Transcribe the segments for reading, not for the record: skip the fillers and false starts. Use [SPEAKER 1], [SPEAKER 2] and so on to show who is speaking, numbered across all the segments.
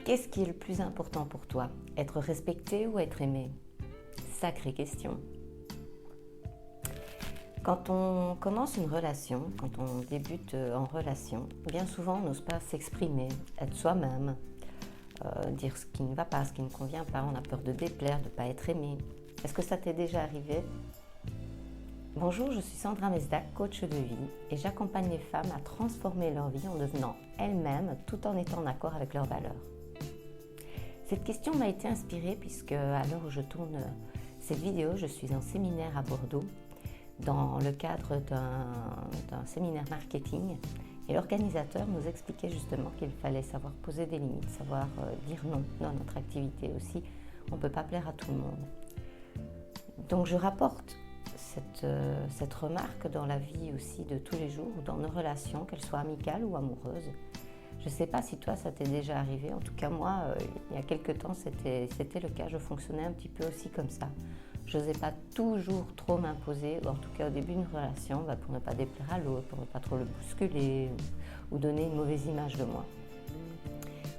[SPEAKER 1] Qu'est-ce qui est le plus important pour toi? Être respecté ou être aimé? Sacrée question. Quand on commence une relation, quand on débute en relation, bien souvent on n'ose pas s'exprimer, être soi-même, dire ce qui ne va pas, ce qui ne convient pas, on a peur de déplaire, de ne pas être aimé. Est-ce que ça t'est déjà arrivé? Bonjour, je suis Sandra Mesdac, coach de vie, et j'accompagne les femmes à transformer leur vie en devenant elles-mêmes tout en étant en accord avec leurs valeurs. Cette question m'a été inspirée puisque à l'heure où je tourne cette vidéo, je suis en séminaire à Bordeaux dans le cadre d'un séminaire marketing et l'organisateur nous expliquait justement qu'il fallait savoir poser des limites, savoir dire non dans notre activité aussi. On ne peut pas plaire à tout le monde. Donc je rapporte cette remarque dans la vie aussi de tous les jours, dans nos relations, qu'elles soient amicales ou amoureuses. Je ne sais pas si toi ça t'est déjà arrivé, en tout cas moi il y a quelques temps c'était le cas, je fonctionnais un petit peu aussi comme ça. Je n'osais pas toujours trop m'imposer, ou en tout cas au début d'une relation, pour ne pas déplaire à l'autre, pour ne pas trop le bousculer ou donner une mauvaise image de moi.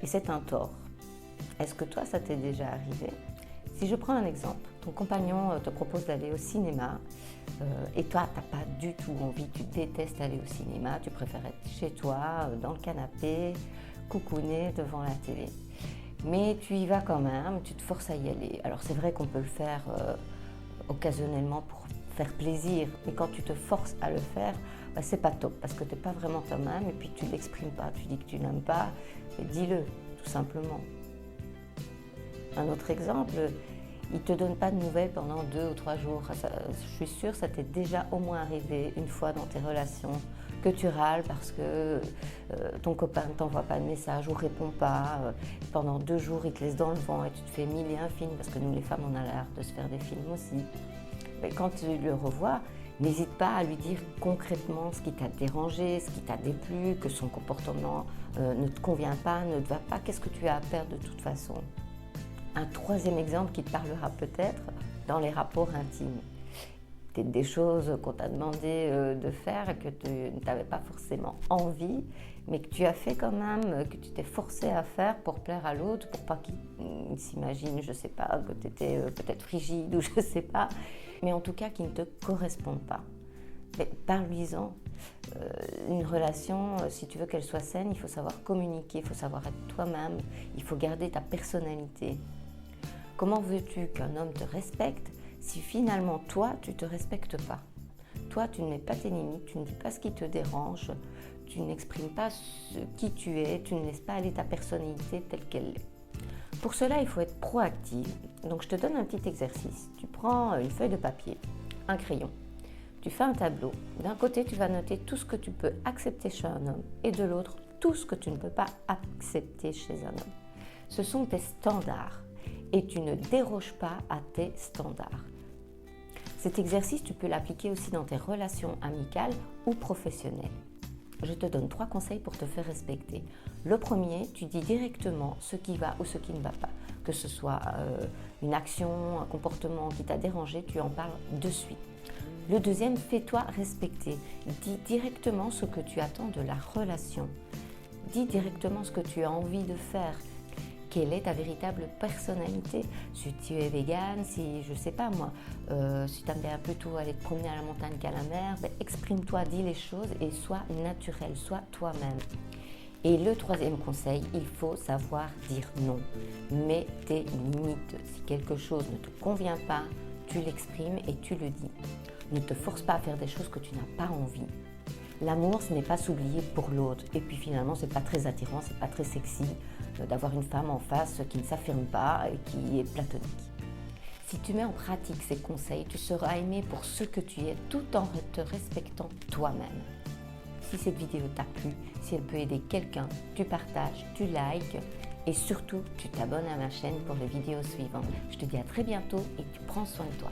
[SPEAKER 1] Et c'est un tort. Est-ce que toi ça t'est déjà arrivé? Si je prends un exemple, ton compagnon te propose d'aller au cinéma et toi, tu n'as pas du tout envie, tu détestes aller au cinéma, tu préfères être chez toi, dans le canapé, coucouner devant la télé. Mais tu y vas quand même, tu te forces à y aller. Alors c'est vrai qu'on peut le faire occasionnellement pour faire plaisir, mais quand tu te forces à le faire, c'est pas top parce que tu n'es pas vraiment toi-même et puis tu ne l'exprimes pas, tu dis que tu n'aimes pas, mais dis-le tout simplement. Un autre exemple, il ne te donne pas de nouvelles pendant 2 ou 3 jours. Je suis sûre que ça t'est déjà au moins arrivé une fois dans tes relations que tu râles parce que ton copain ne t'envoie pas de message ou ne répond pas. Pendant 2 jours, il te laisse dans le vent et tu te fais 1000 et un films parce que nous les femmes, on a l'air de se faire des films aussi. Mais quand tu le revois, n'hésite pas à lui dire concrètement ce qui t'a dérangé, ce qui t'a déplu, que son comportement ne te convient pas, ne te va pas. Qu'est-ce que tu as à perdre de toute façon? Un troisième exemple qui te parlera peut-être dans les rapports intimes. Peut-être des choses qu'on t'a demandé de faire et que tu n'avais pas forcément envie, mais que tu as fait quand même, que tu t'es forcé à faire pour plaire à l'autre, pour pas qu'il s'imagine, je sais pas, que tu étais peut-être frigide ou je sais pas, mais en tout cas qui ne te correspondent pas. Mais parle-lui-en. Une relation, si tu veux qu'elle soit saine, il faut savoir communiquer, il faut savoir être toi-même, il faut garder ta personnalité. Comment veux-tu qu'un homme te respecte si finalement toi, tu ne te respectes pas? Toi, tu ne mets pas tes limites, tu ne dis pas ce qui te dérange, tu n'exprimes pas qui tu es, tu ne laisses pas aller ta personnalité telle qu'elle est. Pour cela, il faut être proactif. Donc je te donne un petit exercice. Tu prends une feuille de papier, un crayon. Tu fais un tableau. D'un côté, tu vas noter tout ce que tu peux accepter chez un homme et de l'autre, tout ce que tu ne peux pas accepter chez un homme. Ce sont tes standards et tu ne déroges pas à tes standards. Cet exercice, tu peux l'appliquer aussi dans tes relations amicales ou professionnelles. Je te donne 3 conseils pour te faire respecter. Le premier, tu dis directement ce qui va ou ce qui ne va pas. Que ce soit une action, un comportement qui t'a dérangé, tu en parles de suite. Le deuxième, fais-toi respecter. Dis directement ce que tu attends de la relation. Dis directement ce que tu as envie de faire. Quelle est ta véritable personnalité? Si tu es végane, si je sais pas moi, si tu aimes bien plutôt aller te promener à la montagne qu'à la mer, exprime-toi, dis les choses et sois naturel, sois toi-même. Et le troisième conseil, il faut savoir dire non. Mets tes limites. Si quelque chose ne te convient pas, tu l'exprimes et tu le dis. Ne te force pas à faire des choses que tu n'as pas envie. L'amour, ce n'est pas s'oublier pour l'autre. Et puis finalement, c'est pas très attirant, c'est pas très sexy d'avoir une femme en face qui ne s'affirme pas et qui est platonique. Si tu mets en pratique ces conseils, tu seras aimé pour ce que tu es tout en te respectant toi-même. Si cette vidéo t'a plu, si elle peut aider quelqu'un, tu partages, tu likes et surtout, tu t'abonnes à ma chaîne pour les vidéos suivantes. Je te dis à très bientôt et tu prends soin de toi.